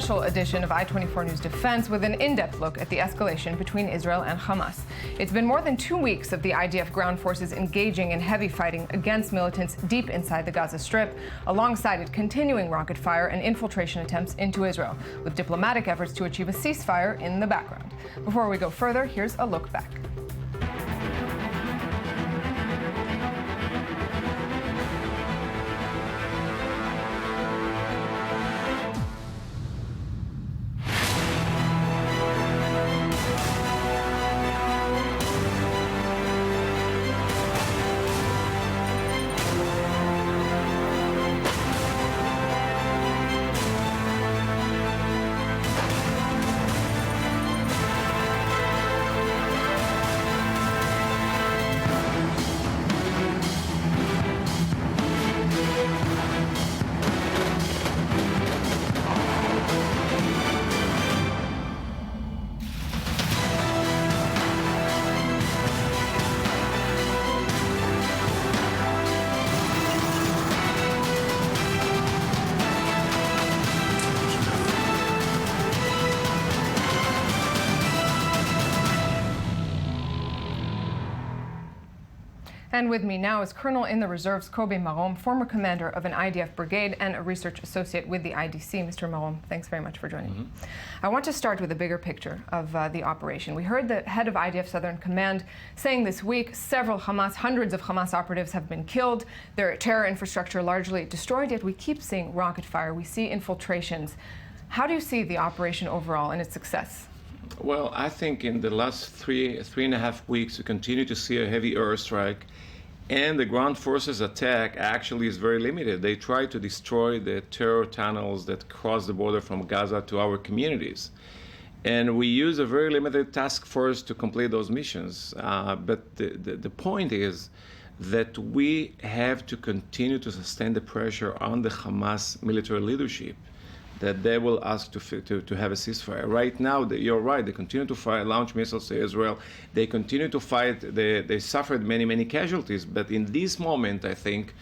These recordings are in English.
special edition of I-24 News Defense with an in-depth look at the escalation between Israel and Hamas. It's been more than 2 weeks of the IDF ground forces engaging in heavy fighting against militants deep inside the Gaza Strip, alongside it continuing rocket fire and infiltration attempts into Israel, with diplomatic efforts to achieve a ceasefire in the background. Before we go further, here's a look back. And with me now is Colonel in the Reserves Kobe Marom, former commander of an IDF brigade and a research associate with the IDC. Mr. Marom, thanks very much for joining me. I want to start with a bigger picture of the operation. We heard the head of IDF Southern Command saying this week hundreds of Hamas operatives have been killed, their terror infrastructure largely destroyed, yet we keep seeing rocket fire, we see infiltrations. How do you see the operation overall and its success? Well, I think in the last three and a half weeks, we continue to see a heavy airstrike, and the ground forces attack actually is very limited. They try to destroy the terror tunnels that cross the border from Gaza to our communities. And we use a very limited task force to complete those missions. But the point is that we have to continue to sustain the pressure on the Hamas military leadership, that they will ask to have a ceasefire. Right now, you're right, they continue to fire, launch missiles to Israel. They continue to fight. They suffered many casualties. But in this moment, I think,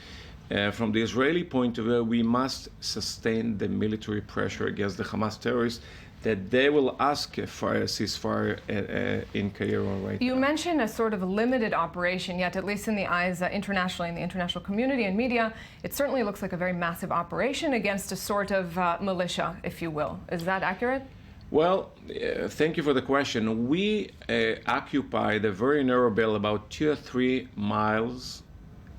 from the Israeli point of view, we must sustain the military pressure against the Hamas terrorists, that they will ask for a ceasefire in Cairo right now. You mentioned a sort of a limited operation, yet at least in the eyes internationally, in the international community and media, it certainly looks like a very massive operation against a sort of militia, if you will. Is that accurate? Well, thank you for the question. We occupy the very narrow belt, about 2 or 3 miles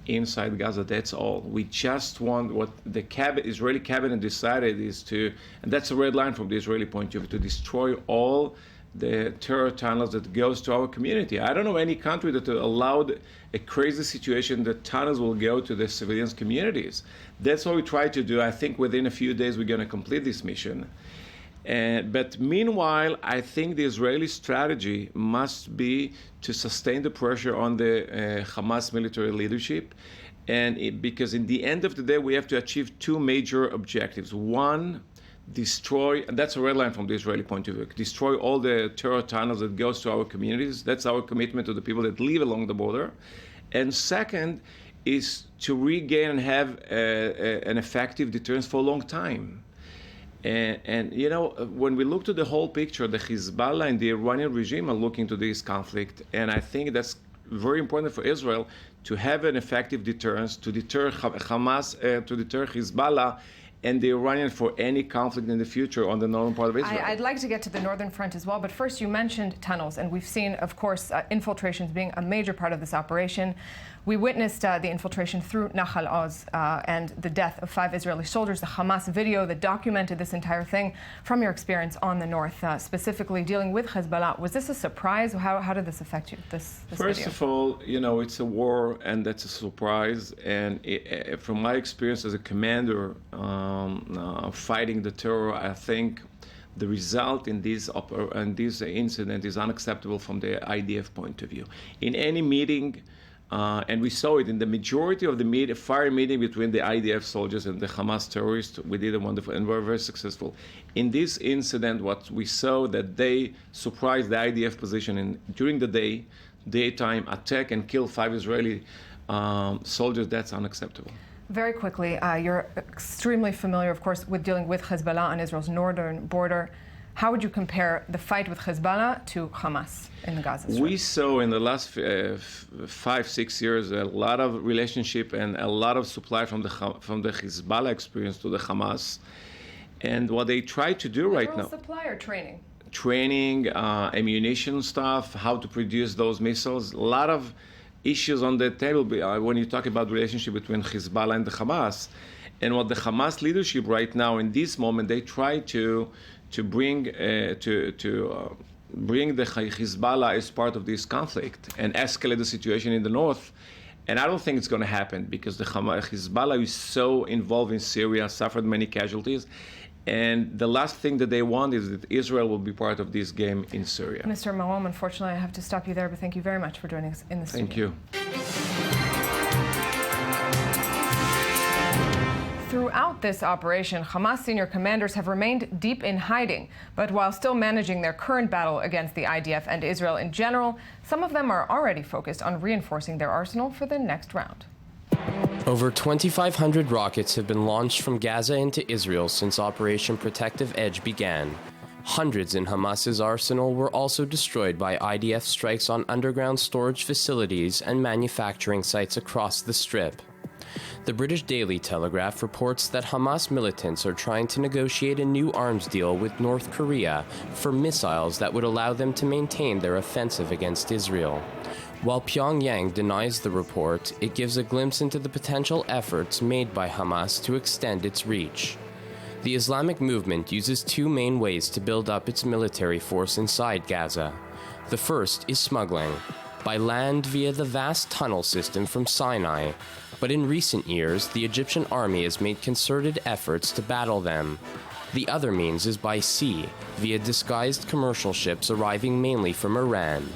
inside Gaza. That's all. We just want what the Israeli cabinet decided is to, and that's a red line from the Israeli point of view, to destroy all the terror tunnels that goes to our community. I don't know any country that allowed a crazy situation that tunnels will go to the civilians' communities. That's what we try to do. I think within a few days we're going to complete this mission. But meanwhile, I think the Israeli strategy must be to sustain the pressure on the Hamas military leadership, because in the end of the day, we have to achieve 2 major objectives. One, destroy, and that's a red line from the Israeli point of view, destroy all the terror tunnels that goes to our communities. That's our commitment to the people that live along the border. And second is to regain and have an effective deterrence for a long time. And you know, when we look to the whole picture, the Hezbollah and the Iranian regime are looking to this conflict, and I think that's very important for Israel to have an effective deterrence, to deter Hamas, to deter Hezbollah and the Iranian for any conflict in the future on the northern part of Israel. I'd like to get to the northern front as well, but first you mentioned tunnels, and we've seen, of course, infiltrations being a major part of this operation. We witnessed the infiltration through Nahal Oz and the death of 5 Israeli soldiers, the Hamas video that documented this entire thing. From your experience on the north, specifically dealing with Hezbollah, was this a surprise? How did this affect you, this First video? of all, you know, it's a war, and that's a surprise. And from my experience as a commander fighting the terror, I think the result in this incident is unacceptable from the IDF point of view. In any meeting, and we saw it in the majority of the fire meeting between the IDF soldiers and the Hamas terrorists, we did a wonderful, and were very successful. In this incident, what we saw that they surprised the IDF position during the daytime, attack and kill 5 Israeli soldiers. That's unacceptable. Very quickly, you're extremely familiar, of course, with dealing with Hezbollah on Israel's northern border. How would you compare the fight with Hezbollah to Hamas in the Gaza Strip? We saw in the last 5-6 years a lot of relationship and a lot of supply from the Hezbollah experience to the Hamas. And what they try to do right now... supply or training? Training, ammunition stuff, how to produce those missiles. A lot of issues on the table when you talk about relationship between Hezbollah and the Hamas. And what the Hamas leadership right now in this moment, they try to bring the Hezbollah as part of this conflict and escalate the situation in the north. And I don't think it's going to happen because the Hezbollah is so involved in Syria, suffered many casualties. And the last thing that they want is that Israel will be part of this game in Syria. Mr. Marom, unfortunately, I have to stop you there, but thank you very much for joining us in the studio. Thank you. Throughout this operation, Hamas senior commanders have remained deep in hiding. But while still managing their current battle against the IDF and Israel in general, some of them are already focused on reinforcing their arsenal for the next round. Over 2,500 rockets have been launched from Gaza into Israel since Operation Protective Edge began. Hundreds in Hamas's arsenal were also destroyed by IDF strikes on underground storage facilities and manufacturing sites across the Strip. The British Daily Telegraph reports that Hamas militants are trying to negotiate a new arms deal with North Korea for missiles that would allow them to maintain their offensive against Israel. While Pyongyang denies the report, it gives a glimpse into the potential efforts made by Hamas to extend its reach. The Islamic movement uses two main ways to build up its military force inside Gaza. The first is smuggling, by land via the vast tunnel system from Sinai. But in recent years, the Egyptian army has made concerted efforts to battle them. The other means is by sea, via disguised commercial ships arriving mainly from Iran.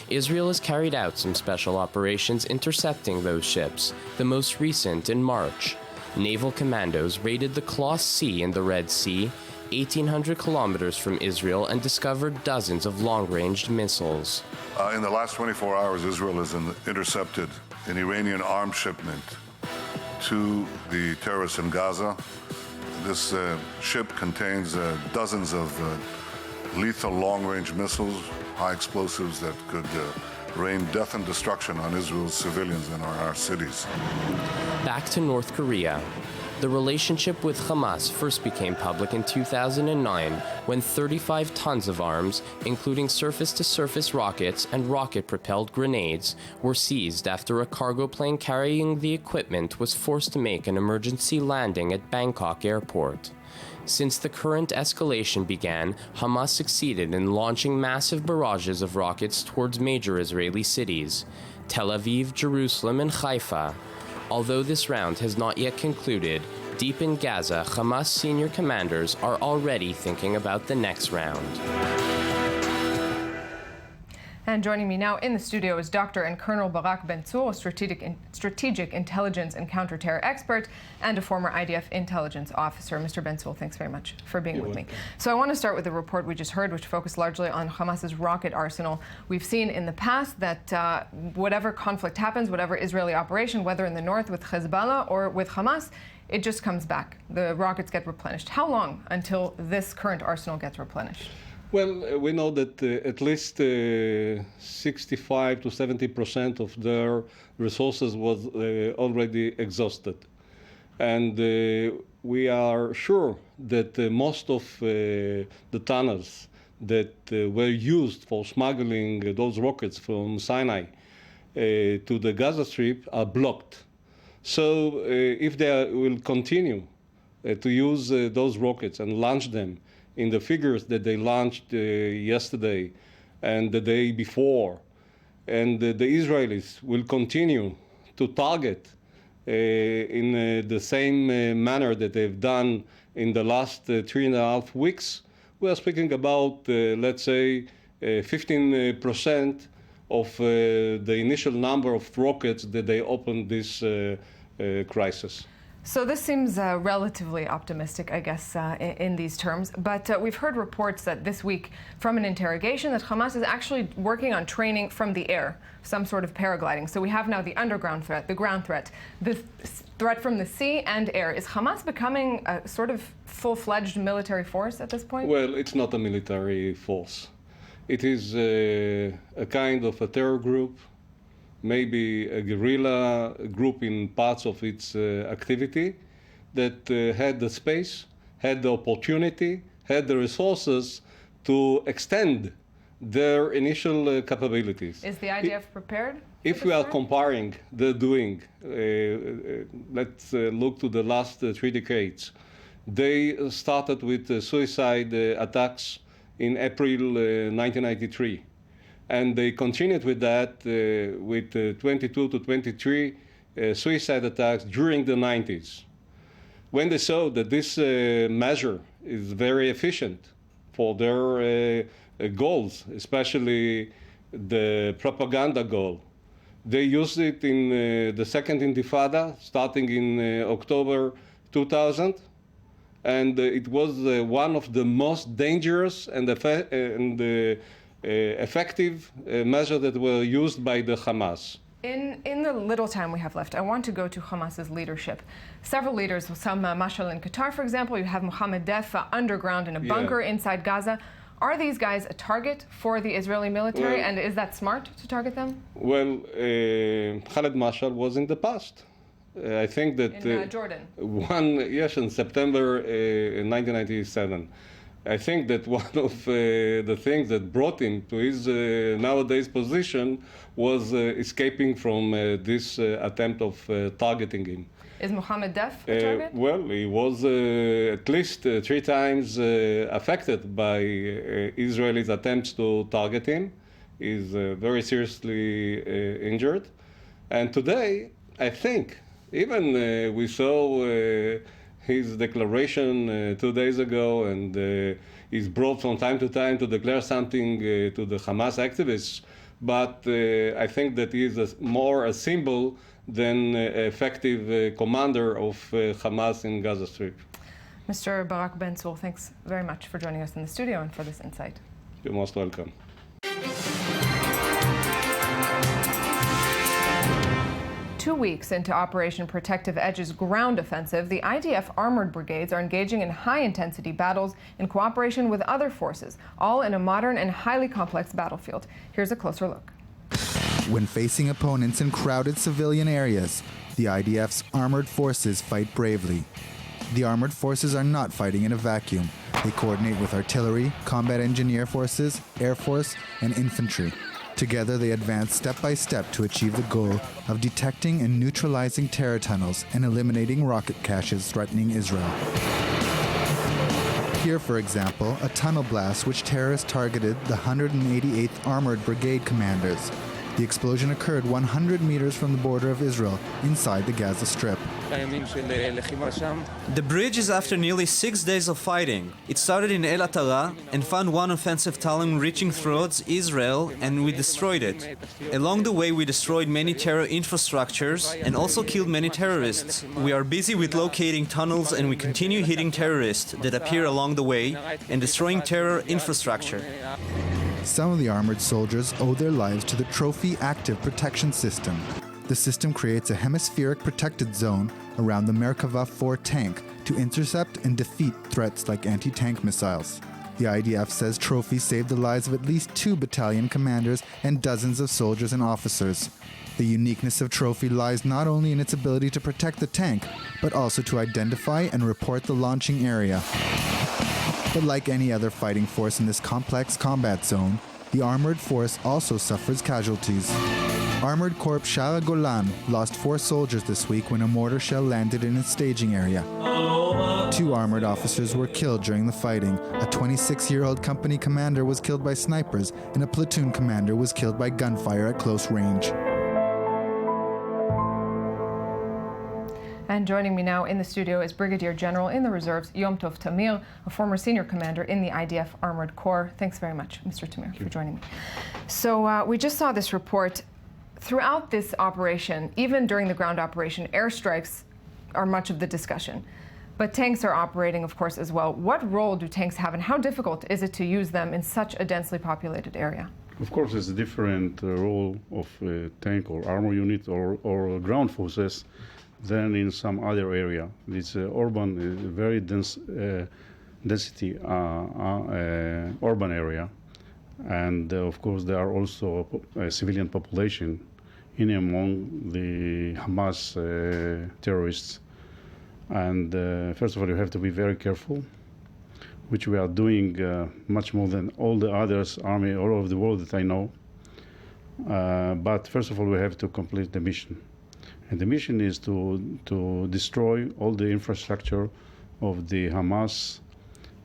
Israel has carried out some special operations intercepting those ships, the most recent in March. Naval commandos raided the Kloss Sea in the Red Sea, 1,800 kilometers from Israel, and discovered dozens of long-range missiles. In the last 24 hours, Israel has intercepted an Iranian arms shipment to the terrorists in Gaza. This ship contains dozens of lethal long-range missiles, high explosives that could rain death and destruction on Israel's civilians and our cities. Back to North Korea. The relationship with Hamas first became public in 2009 when 35 tons of arms, including surface-to-surface rockets and rocket-propelled grenades, were seized after a cargo plane carrying the equipment was forced to make an emergency landing at Bangkok Airport. Since the current escalation began, Hamas succeeded in launching massive barrages of rockets towards major Israeli cities, Tel Aviv, Jerusalem, and Haifa. Although this round has not yet concluded, deep in Gaza, Hamas senior commanders are already thinking about the next round. And joining me now in the studio is Dr. and Colonel Barak Ben-Tzur, a strategic intelligence and counterterror expert and a former IDF intelligence officer. Mr. Ben-Tzur, thanks very much for being with me. So I want to start with the report we just heard, which focused largely on Hamas's rocket arsenal. We've seen in the past that whatever conflict happens, whatever Israeli operation, whether in the north with Hezbollah or with Hamas, it just comes back. The rockets get replenished. How long until this current arsenal gets replenished? Well, we know that at least 65 to 70% of their resources was already exhausted. And we are sure that most of the tunnels that were used for smuggling those rockets from Sinai to the Gaza Strip are blocked. So if they will continue to use those rockets and launch them in the figures that they launched yesterday and the day before, and the Israelis will continue to target in the same manner that they've done in the last 3.5 weeks, we are speaking about, let's say, 15% of the initial number of rockets that they opened this crisis. So this seems relatively optimistic, I guess, in these terms. But we've heard reports that this week from an interrogation that Hamas is actually working on training from the air, some sort of paragliding. So we have now the underground threat, the ground threat, the threat from the sea and air. Is Hamas becoming a sort of full-fledged military force at this point? Well, it's not a military force. It is a kind of a terror group, maybe a guerrilla group in parts of its activity that had the space, had the opportunity, had the resources to extend their initial capabilities. Is the IDF prepared? If we are comparing the doing, let's look to the last 3 decades. They started with suicide attacks in April 1993. And they continued with that with 22 to 23 suicide attacks during the 90s. When they saw that this measure is very efficient for their goals, especially the propaganda goal, they used it in the Second Intifada, starting in October 2000. And it was one of the most dangerous and effective measures that were used by the Hamas. In the little time we have left, I want to go to Hamas's leadership. Several leaders, some mashal in Qatar, for example, you have Mohammed Def underground in a bunker inside Gaza. Are these guys a target for the Israeli military, and is that smart to target them? Well, Khaled Mashal was in the past. I think that in Jordan. In September 1997. I think that one of the things that brought him to his nowadays position was escaping from this attempt of targeting him. Is Mohammed Def a target? Well, he was at least 3 times affected by Israelis' attempts to target him. He's very seriously injured. And today, I think, even we saw his declaration 2 days ago, and he's brought from time to time to declare something to the Hamas activists. But I think that he is more a symbol than effective commander of Hamas in Gaza Strip. Mr. Barak Ben-Tzur, thanks very much for joining us in the studio and for this insight. You're most welcome. 2 weeks into Operation Protective Edge's ground offensive, the IDF armored brigades are engaging in high-intensity battles in cooperation with other forces, all in a modern and highly complex battlefield. Here's a closer look. When facing opponents in crowded civilian areas, the IDF's armored forces fight bravely. The armored forces are not fighting in a vacuum. They coordinate with artillery, combat engineer forces, air force, and infantry. Together, they advance step by step to achieve the goal of detecting and neutralizing terror tunnels and eliminating rocket caches threatening Israel. Here, for example, a tunnel blast which terrorists targeted the 188th Armored Brigade commanders. The explosion occurred 100 meters from the border of Israel, inside the Gaza Strip. The bridge is after nearly 6 days of fighting. It started in El Atara and found one offensive tunnel reaching towards Israel, and we destroyed it. Along the way, we destroyed many terror infrastructures and also killed many terrorists. We are busy with locating tunnels, and we continue hitting terrorists that appear along the way and destroying terror infrastructure. Some of the armored soldiers owe their lives to the Trophy Active Protection System. The system creates a hemispheric protected zone around the Merkava 4 tank to intercept and defeat threats like anti-tank missiles. The IDF says Trophy saved the lives of at least 2 battalion commanders and dozens of soldiers and officers. The uniqueness of Trophy lies not only in its ability to protect the tank, but also to identify and report the launching area. But like any other fighting force in this complex combat zone, the armored force also suffers casualties. Armored Corps Shara Golan lost 4 soldiers this week when a mortar shell landed in its staging area. 2 armored officers were killed during the fighting. A 26-year-old company commander was killed by snipers, and a platoon commander was killed by gunfire at close range. And joining me now in the studio is Brigadier General in the Reserves, Yom Tov Tamir, a former senior commander in the IDF Armored Corps. Thanks very much, Mr. Tamir, for joining me. So we just saw this report. Throughout this operation, even during the ground operation, airstrikes are much of the discussion. But tanks are operating, of course, as well. What role do tanks have, and how difficult is it to use them in such a densely populated area? Of course, it's a different role of a tank or armor unit or ground forces than in some other area. It's urban, very dense density urban area, and of course there are also a civilian population in among the Hamas terrorists. And first of all, you have to be very careful, which we are doing much more than all the others, army all over the world that I know. But first of all, we have to complete the mission. And the mission is to destroy all the infrastructure of the Hamas.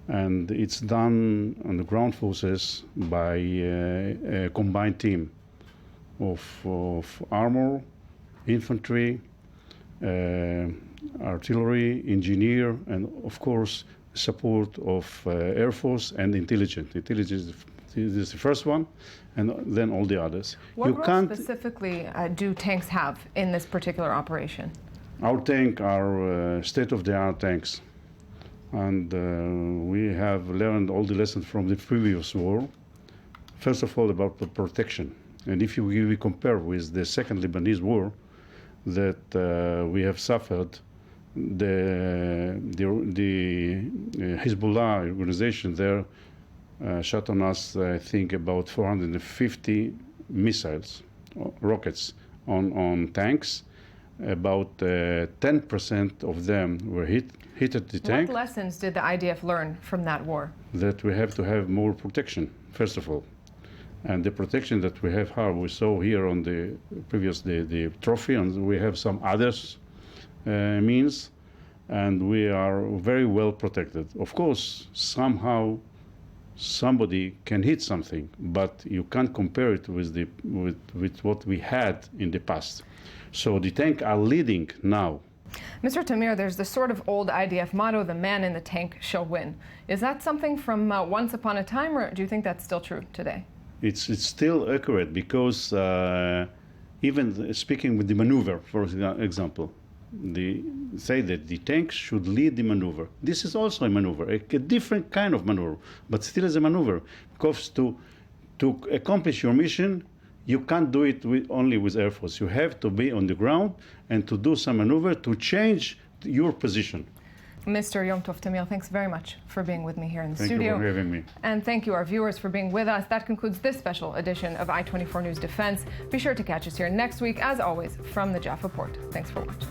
And it's done on the ground forces by a combined team of armor, infantry, artillery, engineer, and of course support of Air Force and intelligence. Intelligence is the first one, and then all the others. What role specifically do tanks have in this particular operation? Our tanks are state-of-the-art tanks, and we have learned all the lessons from the previous war. First of all, about the protection. And if we compare with the second Lebanese war that we have suffered, the Hezbollah organization there shot on us, I think, about 450 missiles, rockets on tanks. About 10% of them were hit at the tank. What lessons did the IDF learn from that war? That we have to have more protection, first of all. And the protection that we have here, we saw here on the previous, the trophy, and we have some others means, and we are very well protected. Of course, somehow somebody can hit something, but you can't compare it with what we had in the past. So the tanks are leading now. Mr. Tamir, there's this sort of old IDF motto, the man in the tank shall win. Is that something from once upon a time, or do you think that's still true today? It's still accurate because even speaking with the maneuver, for example, they say that the tanks should lead the maneuver. This is also a maneuver, a different kind of maneuver, but still is a maneuver. Because to accomplish your mission, you can't do it only with Air Force. You have to be on the ground and to do some maneuver to change your position. Mr. Yom Tov Tamir, thanks very much for being with me here in the studio. Thank you for having me. And thank you, our viewers, for being with us. That concludes this special edition of I-24 News Defense. Be sure to catch us here next week, as always, from the Jaffa Port. Thanks for watching.